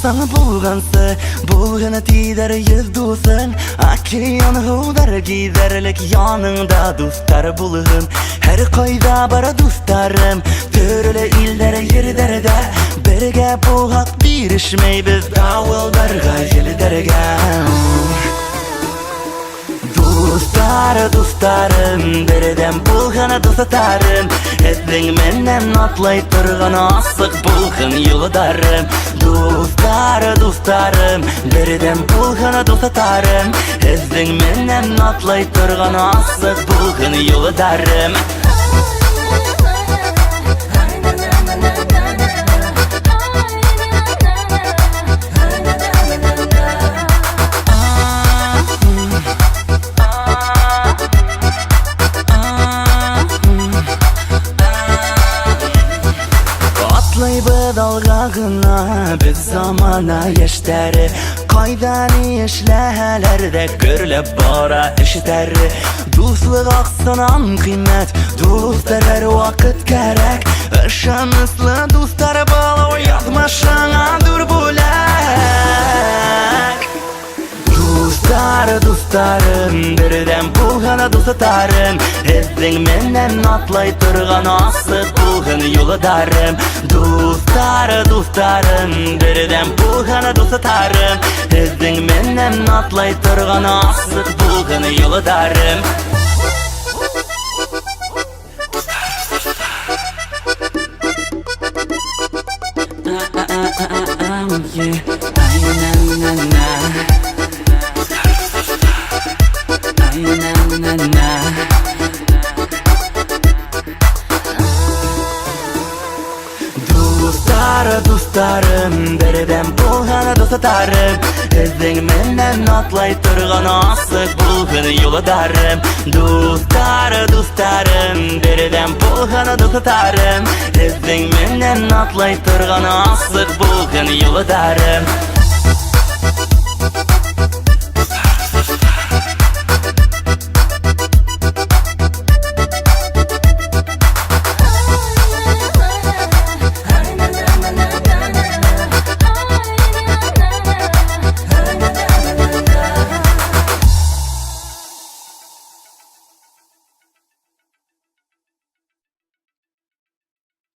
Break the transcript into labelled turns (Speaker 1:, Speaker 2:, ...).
Speaker 1: Sana bulgansı, bulgana tider yüzdüsün Akyan hudar giderlik yanında dostlar bulun Her kayda bara dostlarım, törüle illere yerderde Berge bu hak bir işmey biz davuldarga yelderge Dostlarım, bereden bulgana dostatarım Etling menden atlay turgana asık bulgın yoldarım Dostlarım, bereden bulgana dostatarım Etling menden atlay turgana asık bulgın yoldarım dalgağına biz zamana yaşları Kaydan işlerde görülüp bara işleri Dostluk aksınan kıymet dostlar vakit gerek Işanıslı dostlar bağlı yazmaşana dur bulak Dostlarım, birden bulgana dostatarım Etling menden atlay turgana asık bulgın yoldarım Dostlarım, birden bulgana dostatarım Etling menden atlay turgana asık bulgın yoldarım Dostlarım, bereden bulgana dostatarım Etling menden atlay turgana asık bulgın yoldarım Dostlarım, bereden bulgana dostatarım Etling menden atlay turgana asık bulgın yoldarım